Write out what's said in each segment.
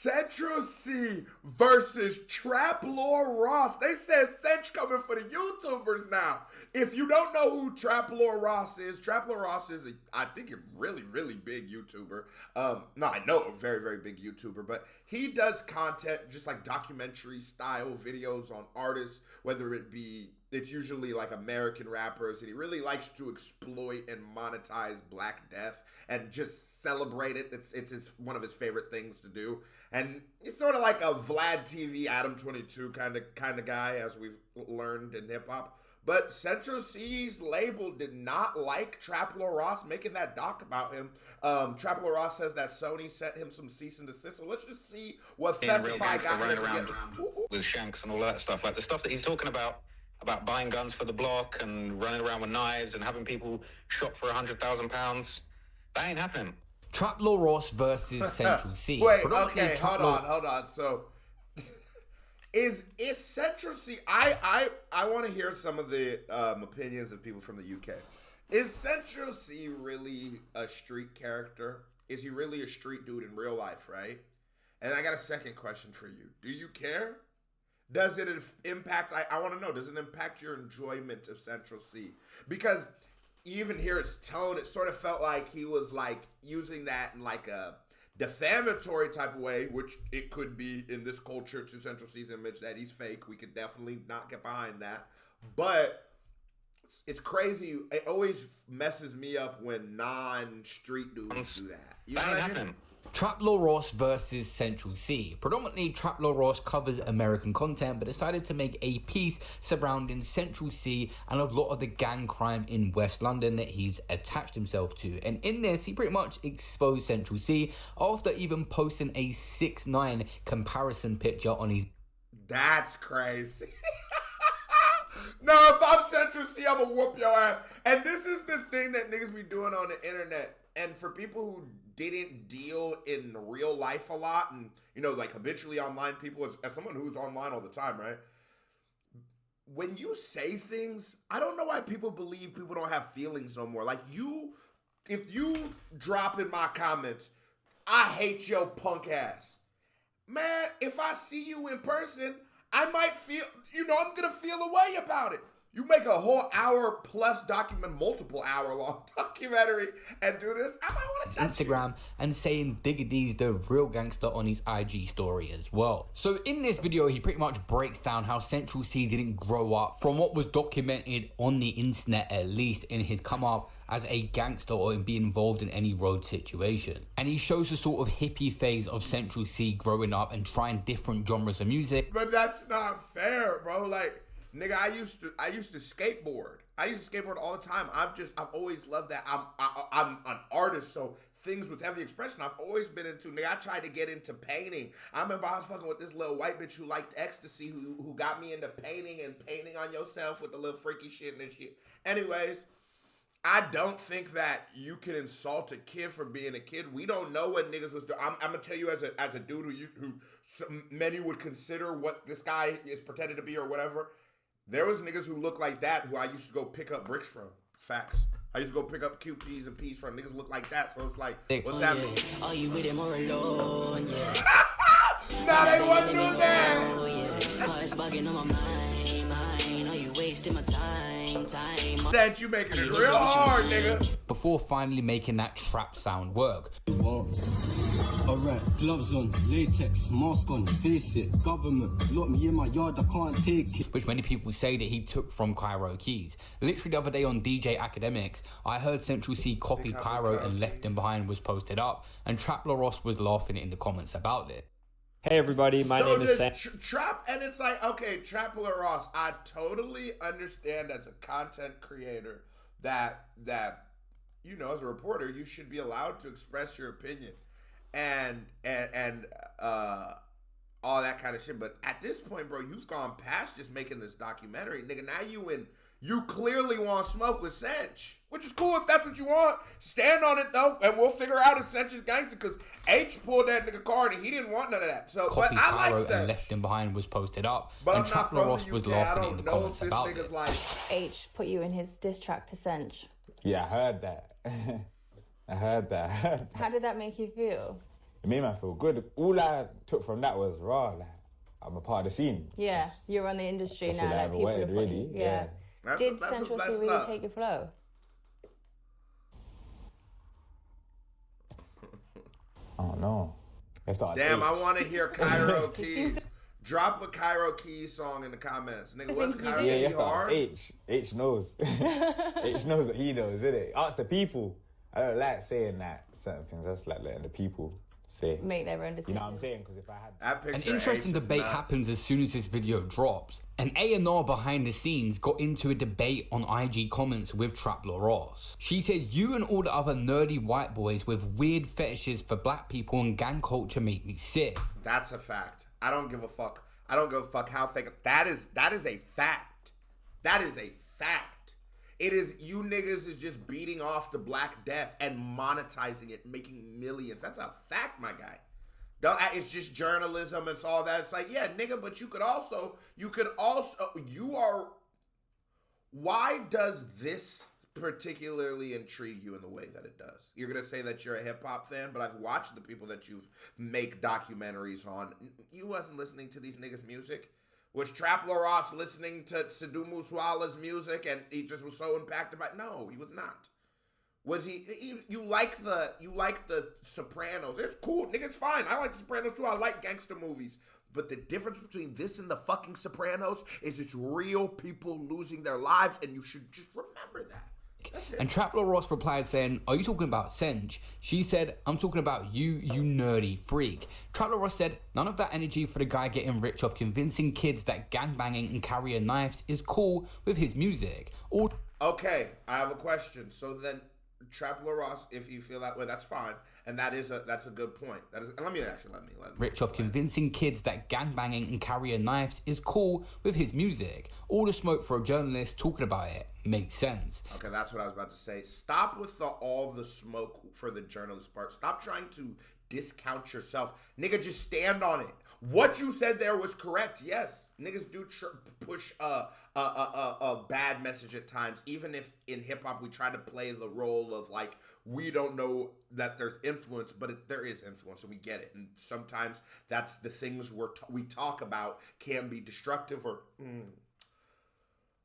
Central C versus Trap Lord Ross. They said Cinch coming for the YouTubers now. If you don't know who Trap Lord Ross is I think a really, really big YouTuber. No, I know a very, very big YouTuber, but he does content just like documentary style videos on artists, whether it be, it's usually like American rappers, and he really likes to exploit and monetize Black Death and just celebrate it. It's one of his favorite things to do. And it's sort of like a Vlad TV, Adam 22 kind of guy, as we've learned in hip hop. But Central C's label did not like Trap Lord Ross making that doc about him. Trap Lord Ross says that Sony sent him some cease and desist. So let's just see what Festify got running around with shanks and all that stuff. Like the stuff that he's talking about buying guns for the block and running around with knives and having people shot for £100,000. That ain't happening. Trap Lord Ross versus Central C. Wait, okay, hold on. So, is Central C? I want to hear some of the opinions of people from the UK. Is Central C really a street character? Is he really a street dude in real life, right? And I got a second question for you. Do you care? Does it impact, I want to know, does it impact your enjoyment of Central C? Because even hear his tone, it sort of felt like he was like using that in like a defamatory type of way, which it could be in this culture to Central C's image that he's fake. We could definitely not get behind that. But it's crazy. It always messes me up when non-street dudes do that. You know what I mean? Trap Lord Ross versus Central C. Predominantly, Trap Lord Ross covers American content, but decided to make a piece surrounding Central C and a lot of the gang crime in West London that he's attached himself to. And in this, he pretty much exposed Central C after even posting a 6ix9ine comparison picture on his... That's crazy. No, if I'm Central C, I'm gonna whoop your ass. And this is the thing that niggas be doing on the internet. And for people who didn't deal in real life a lot and, you know, like habitually online people, as someone who's online all the time, right? When you say things, I don't know why people believe people don't have feelings no more. Like if you drop in my comments, I hate your punk ass. Man, if I see you in person, I might feel, I'm going to feel a way about it. You make a whole hour plus multiple hour long documentary and do this, I might want to Instagram and saying Digga D's the real gangster on his IG story as well. So in this video, he pretty much breaks down how Central C didn't grow up from what was documented on the internet, at least in his come up as a gangster or in being involved in any road situation. And he shows the sort of hippie phase of Central C growing up and trying different genres of music. But that's not fair, bro. Like, nigga, I used to skateboard. I used to skateboard all the time. I've always loved that. I'm an artist, so things with heavy expression I've always been into. Nigga, I tried to get into painting. I remember I was fucking with this little white bitch who liked ecstasy, who got me into painting and painting on yourself with the little freaky shit and shit. Anyways, I don't think that you can insult a kid for being a kid. We don't know what niggas was doing. I'm gonna tell you as a dude who many would consider what this guy is pretending to be or whatever. There was niggas who look like that who I used to go pick up bricks from. Facts. I used to go pick up QPs and Ps from niggas look like that. So it's like, what's that mean? Are you with him or alone? Yeah. Nah, they wasn't doing that. Oh, it's bugging on my mind. Are you wasting my time? Said you making it real hard, nigga. Before finally making that trap sound work. Alright, gloves on, latex, mask on, face it, government, lock me in my yard, I can't take it. Which many people say that he took from Cairo Keys. Literally the other day on DJ Academics, I heard Central C copied Cairo and Left Him Behind was posted up, and Trap Lord Ross was laughing in the comments about it. Hey everybody, my name is Sam. Trap, and it's like, okay, Trap Lord Ross, I totally understand as a content creator that as a reporter, you should be allowed to express your opinion. And all that kind of shit. But at this point, bro, you've gone past just making this documentary. Nigga, now you clearly want smoke with Cinch. Which is cool if that's what you want. Stand on it, though, and we'll figure out if Cinch is gangster, because H pulled that nigga card and he didn't want none of that. So, Copy but I like Cairo Cinch. And Left Him Behind was posted up, but and Trap Lord Ross was laughing in the comments about it. H put you in his diss track to Cinch. Yeah, I heard that. I heard that. How did that make you feel? it made me feel good. All I took from that was raw. Like, I'm a part of the scene. Yeah, you're on the industry That's now. what I Like ever people wanted, are putting, really. yeah. Did That's Central what C that's really up. take your flow? I don't know. Damn, I want to hear Cairo Keys. Drop a Cairo Keys song in the comments. Nigga, what's Cairo Keys hard? H knows. H knows what he knows, innit? Ask the people. I don't like saying that certain things. I just like letting the people say. Make their own decisions. You know what I'm saying? Because if I had... An interesting debate happens as soon as this video drops. An A&R behind the scenes got into a debate on IG comments with Trap Lil Ross. She said, you and all the other nerdy white boys with weird fetishes for black people and gang culture make me sick. That's a fact. I don't give a fuck. I don't give a fuck how fake. That is a fact. That is a fact. It is, you niggas is just beating off the Black Death and monetizing it, making millions. That's a fact, my guy. It's just journalism. It's all that. It's like, yeah, nigga, but you are, why does this particularly intrigue you in the way that it does? You're going to say that you're a hip hop fan, but I've watched the people that you make documentaries on. You wasn't listening to these niggas' music. Was Trap Lil Ross listening to Sidhu Moosewala's music and he just was so impacted by it? No, he was not. Was he you like the Sopranos. It's cool, nigga, it's fine. I like the Sopranos too. I like gangster movies. But the difference between this and the fucking Sopranos is it's real people losing their lives, and you should just remember that. And Trap Lil Ross replied saying, are you talking about Senj? She said, I'm talking about you nerdy freak. Trap Lil Ross said, none of that energy for the guy getting rich off convincing kids that gangbanging and carrying knives is cool with his music. Okay, I have a question. So then, Trap Lil Ross, if you feel that way, that's fine. And that's a good point. That is, let me. Rich off convincing kids that gangbanging and carrying knives is cool with his music. All the smoke for a journalist talking about it makes sense. Okay, that's what I was about to say. Stop with all the smoke for the journalist part. Stop trying to discount yourself. Nigga, just stand on it. What you said there was correct. Yes, niggas do push a bad message at times. Even if in hip hop we try to play the role of like, we don't know that there's influence, but there is influence, and we get it. And sometimes that's the things we talk about can be destructive or.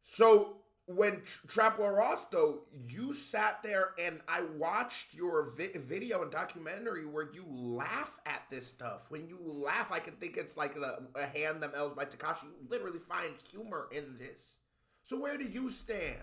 So when Trap Lil Ross, though, you sat there and I watched your video and documentary where you laugh at this stuff. When you laugh, I can think it's like a Hand Them L's by Tekashi. You literally find humor in this. So where do you stand?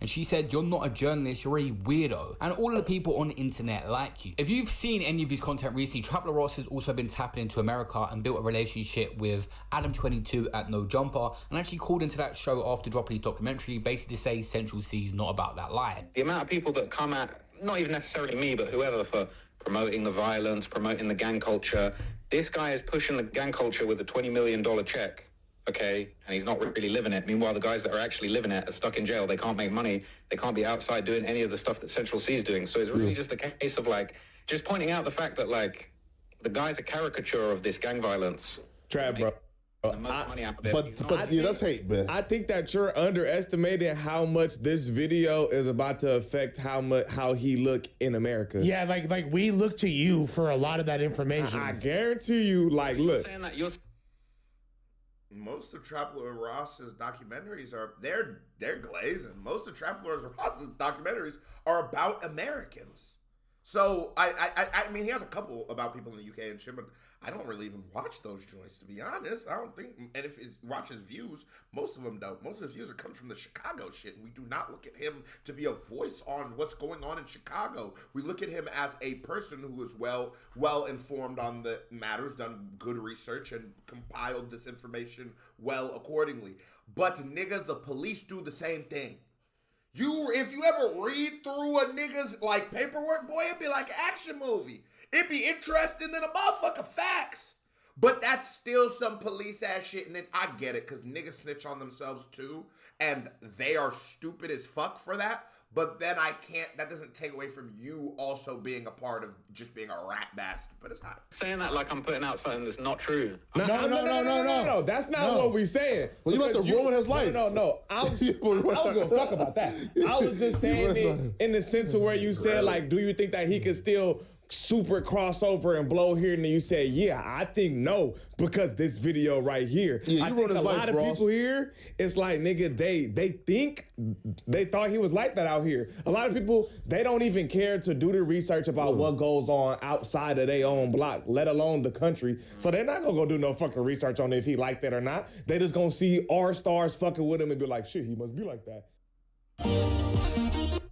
And she said, you're not a journalist, you're a weirdo. And all of the people on the internet like you. If you've seen any of his content recently, Trap Lil Ross has also been tapping into America and built a relationship with Adam22 at No Jumper, and actually called into that show after dropping his documentary, basically to say Central C's not about that lie. The amount of people that come at, not even necessarily me, but whoever, for promoting the violence, promoting the gang culture, this guy is pushing the gang culture with a $20 million check. Okay, and he's not really living it. Meanwhile, the guys that are actually living it are stuck in jail. They can't make money. They can't be outside doing any of the stuff that Central C is doing. So it's really just a case of like, just pointing out the fact that like, the guy's a caricature of this gang violence. Trap, bro. Money out of it. But yeah, that's hate, man. I think that you're underestimating how much this video is about to affect how he look in America. Yeah, like we look to you for a lot of that information. I guarantee you, like, look. Most of Trap Lil Ross's documentaries they're glazing. Most of Trap Lil Ross's documentaries are about Americans. So I mean, he has a couple about people in the UK and shit, but I don't really even watch those joints, to be honest. I don't think, and if it watches views, most of them don't. Most of his views are coming from the Chicago shit, and we do not look at him to be a voice on what's going on in Chicago. We look at him as a person who is well informed on the matters, done good research, and compiled this information well accordingly. But nigga, the police do the same thing. If you ever read through a nigga's like paperwork, boy, it'd be like an action movie. It'd be interesting than a motherfucker facts. But that's still some police ass shit, and I get it, because niggas snitch on themselves too, and they are stupid as fuck for that. But then that doesn't take away from you also being a part of just being a rat bastard. But it's not. Saying that like I'm putting out something that's not true. No. That's not what we're saying. Well, you about to ruin his life. No. I don't give a fuck about that. I was just saying it in the sense of where you said, like, do you think that he could still super crossover and blow here, and then you say, yeah, I think no, because this video right here. Yeah, I you think wrote his a life, lot of Ross. people here, it's like, nigga, they thought he was like that out here. A lot of people, they don't even care to do the research about what goes on outside of their own block, let alone the country. So they're not gonna go do no fucking research on if he like that or not. They just gonna see our stars fucking with him and be like, shit, he must be like that.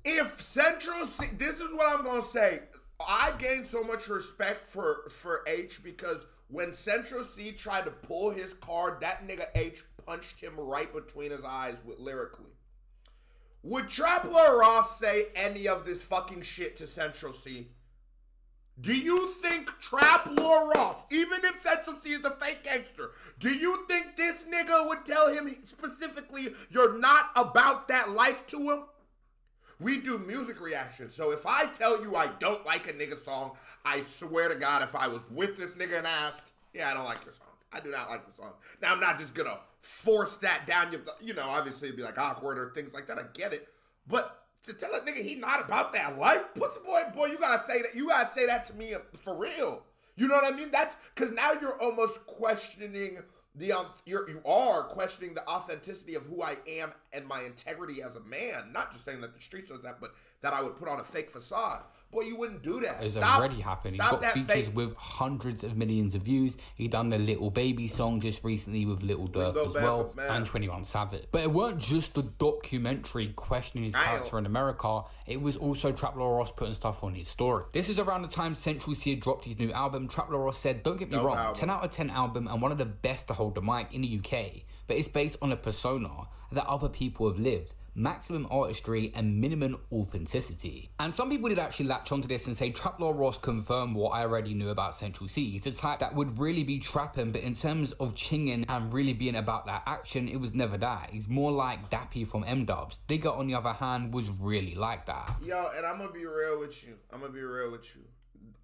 If Central C, this is what I'm gonna say. I gained so much respect for H because when Central C tried to pull his card, that nigga H punched him right between his eyes with lyrically. Would Trap Lord Ross say any of this fucking shit to Central C? Do you think Trap Lord Ross, even if Central C is a fake gangster, do you think this nigga would tell him specifically, you're not about that life to him? We do music reactions, so if I tell you I don't like a nigga song, I swear to God, if I was with this nigga and asked, yeah, I don't like your song. I do not like the song. Now, I'm not just gonna force that down your, you know, obviously it'd be like awkward or things like that, I get it. But to tell a nigga he not about that life, pussy boy, you gotta say that, to me for real. You know what I mean? That's, cause now you're almost questioning you are questioning the authenticity of who I am and my integrity as a man. Not just saying that the street says that, but that I would put on a fake facade. Boy, you wouldn't do that. It's already happened. He's got features with hundreds of millions of views. He done the Little Baby song just recently with Little Durk as well, and 21 Savage. But it weren't just the documentary questioning his character in America. It was also Trap Lord Ross putting stuff on his story. This is around the time Central C had dropped his new album. Trap Lord Ross said, don't get me wrong, 10 out of 10 album and one of the best to hold the mic in the UK. But it's based on a persona that other people have lived. Maximum artistry and minimum authenticity. And some people did actually latch onto this and say Trap Lord Ross confirmed what I already knew about Central C. He's the type that would really be trapping, but in terms of chinging and really being about that action, it was never that. He's more like Dappy from M-Dubs. Digger, on the other hand, was really like that. Yo, and I'm gonna be real with you.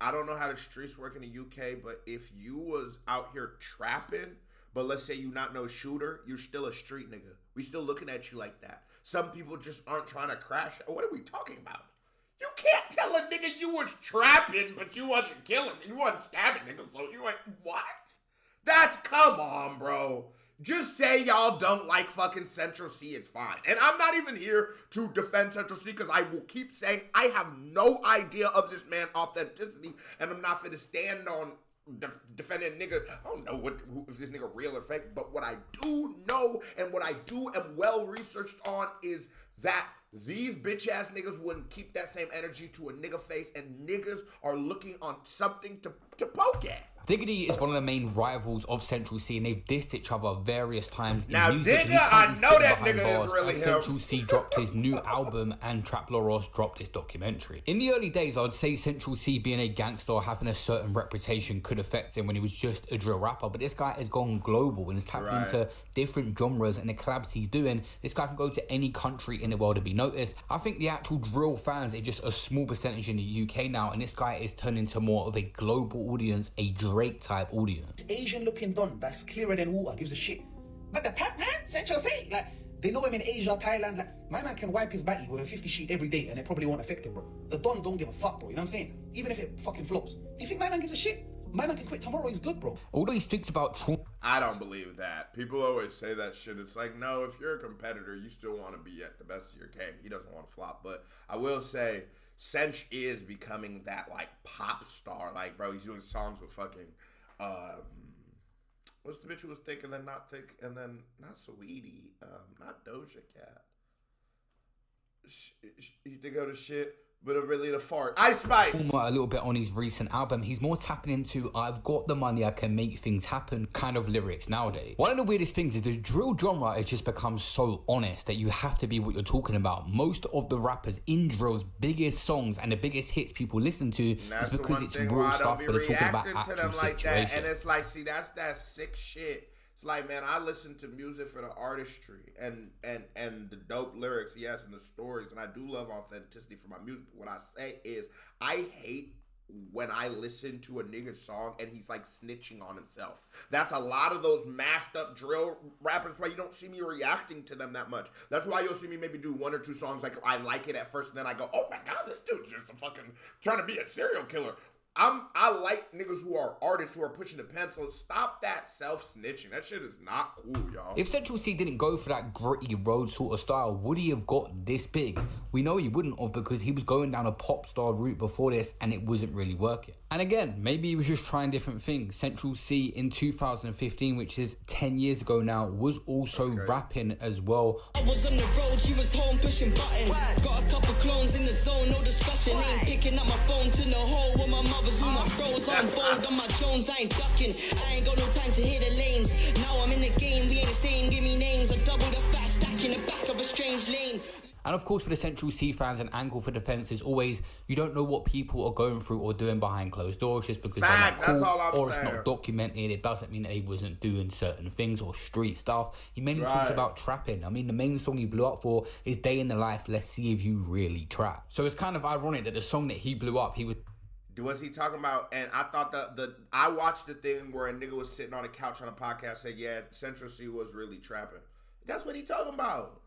I don't know how the streets work in the UK, but if you was out here trapping, but let's say you not no shooter, you're still a street nigga. We still looking at you like that. Some people just aren't trying to crash. What are we talking about? You can't tell a nigga you was trapping, but you wasn't killing. You wasn't stabbing niggas, so you ain't, what? Come on, bro. Just say y'all don't like fucking Central C, it's fine. And I'm not even here to defend Central C because I will keep saying I have no idea of this man's authenticity and I'm not finna stand on defending nigga. I don't know if this nigga real or fake, but what I do know and what I do am well researched on is that these bitch ass niggas wouldn't keep that same energy to a nigga face, and niggas are looking on something to poke at. Diggity is one of the main rivals of Central C, and they've dissed each other various times in now, music. Digga, I know that nigga is really him. Central C dropped his new album, and Trap Lord Ross dropped his documentary. In the early days, I'd say Central C being a gangster, having a certain reputation could affect him when he was just a drill rapper, but this guy has gone global and has tapped into different genres, and the collabs he's doing, this guy can go to any country in the world to be noticed. I think the actual drill fans are just a small percentage in the UK now, and this guy is turning into more of a global audience, a Drake type audience. Asian looking don that's clearer than water, gives a shit. But the Pac Man, Central C, like they know him in Asia, Thailand. Like my man can wipe his batty with a 50 sheet every day, and it probably won't affect him, bro. The don don't give a fuck, bro. You know what I'm saying? Even if it fucking flops, do you think my man gives a shit? My man can quit tomorrow. He's good, bro. Although he speaks about I don't believe that. People always say that shit. It's like, no, if you're a competitor, you still want to be at the best of your game. He doesn't want to flop. But I will say, Centr is becoming that like pop star. Like, bro, he's doing songs with fucking what's the bitch who was thick and then not thick and then not Saweetie, not Doja Cat. You think of the shit, but really the fart. Ice Spice. A little bit on his recent album, he's more tapping into I've got the money, I can make things happen kind of lyrics nowadays. One of the weirdest things is the drill genre has just become so honest that you have to be what you're talking about. Most of the rappers in drill's biggest songs and the biggest hits people listen to is because it's real stuff that they're talking about actual situations. And it's like, see, that's that sick shit. It's like, man, I listen to music for the artistry and the dope lyrics, yes, and the stories, and I do love authenticity for my music. But what I say is, I hate when I listen to a nigga's song and he's like snitching on himself. That's a lot of those masked up drill rappers. That's why you don't see me reacting to them that much. That's why you'll see me maybe do one or two songs like I like it at first, and then I go, oh my god, this dude's just a fucking trying to be a serial killer. I like niggas who are artists who are pushing the pencil. Stop that self-snitching. That shit is not cool, y'all. If Central C didn't go for that gritty road sort of style, would he have got this big? We know he wouldn't have, because he was going down a pop star route before this and it wasn't really working. And again, maybe he was just trying different things. Central C in 2015, which is 10 years ago now, was also rapping as well. I was on the road, she was home pushing buttons. Got a couple clones in the zone, no discussion. Ain't picking up my phone to no hole with my mother's with my bros on bold on my Jones. I ain't ducking, I ain't got no time to hit the lanes. Now I'm in the game, we ain't the same, give me names. I double the fat stack in the back of a strange lane. And of course, for the Central C fans, an angle for defense is always, you don't know what people are going through or doing behind closed doors just because they're not cool, or it's not documented. It doesn't mean that he wasn't doing certain things or street stuff. He mainly talks about trapping. I mean, the main song he blew up for is Day in the Life, Let's See If You Really Trap. So it's kind of ironic that the song that he blew up, he was he talking about, and I thought I watched the thing where a nigga was sitting on a couch on a podcast said, yeah, Central C was really trapping. That's what he talking about.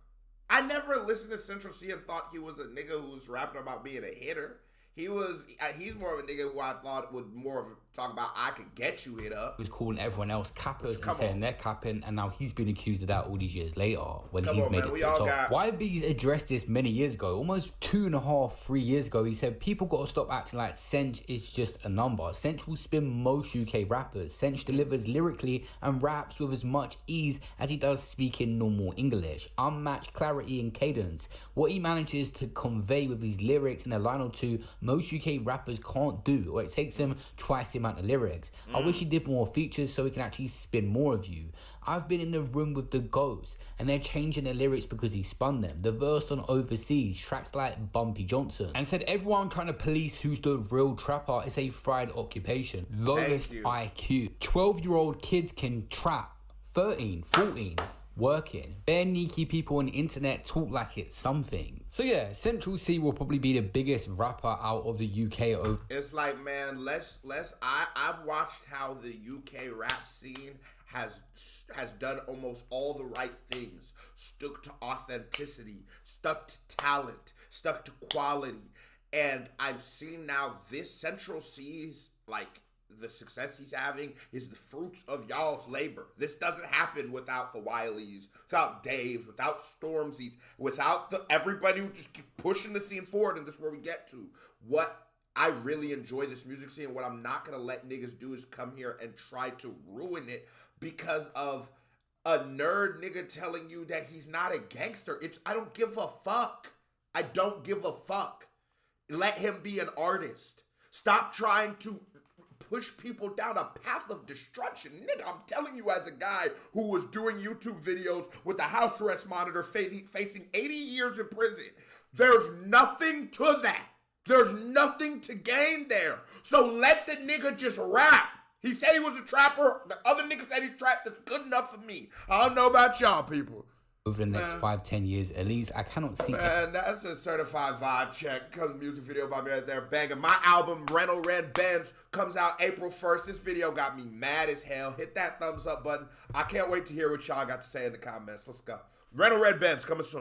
I never listened to Central C and thought he was a nigga who was rapping about being a hitter. He's more of a nigga who I thought would more of talk about I could get you hit up. He was calling everyone else cappers and saying they're capping, and now he's been accused of that all these years later when he's made it to the top. YB's addressed this many years ago, almost 2.5, 3 years ago. He said people got to stop acting like Sench is just a number. Sench will spin most UK rappers. Sench delivers lyrically and raps with as much ease as he does speaking normal English. Unmatched clarity and cadence. What he manages to convey with his lyrics in a line or two, most UK rappers can't do, or it takes him twice the amount of lyrics. I wish he did more features so he can actually spin more of you. I've been in the room with the Ghosts and they're changing their lyrics because he spun them. The verse on Overseas, tracks like Bumpy Johnson, and said everyone trying to police who's the real trapper is a fried occupation. Lowest IQ. 12-year-old kids can trap. 13, 14. Working. Bare sneaky people on the internet talk like it's something. So yeah, Central C will probably be the biggest rapper out of the UK. It's like, man, I've watched how the UK rap scene has done almost all the right things. Stuck to authenticity, stuck to talent, stuck to quality. And I've seen now this Central C's, like, the success he's having is the fruits of y'all's labor. This doesn't happen without the Wileys, without Daves, without Stormzy's, without everybody who just keep pushing the scene forward, and this is where we get to. What I really enjoy this music scene, what I'm not going to let niggas do is come here and try to ruin it because of a nerd nigga telling you that he's not a gangster. I don't give a fuck. I don't give a fuck. Let him be an artist. Stop trying to push people down a path of destruction. Nigga, I'm telling you, as a guy who was doing YouTube videos with the house arrest monitor facing 80 years in prison, there's nothing to that. There's nothing to gain there. So let the nigga just rap. He said he was a trapper. The other nigga said he trapped. That's good enough for me. I don't know about y'all people. Over the next 5-10 years, at least, I cannot see. Man, that's a certified vibe check. Comes music video by me right there, banging. My album, Rental Red Benz, comes out April 1st. This video got me mad as hell. Hit that thumbs up button. I can't wait to hear what y'all got to say in the comments. Let's go. Rental Red Benz coming soon.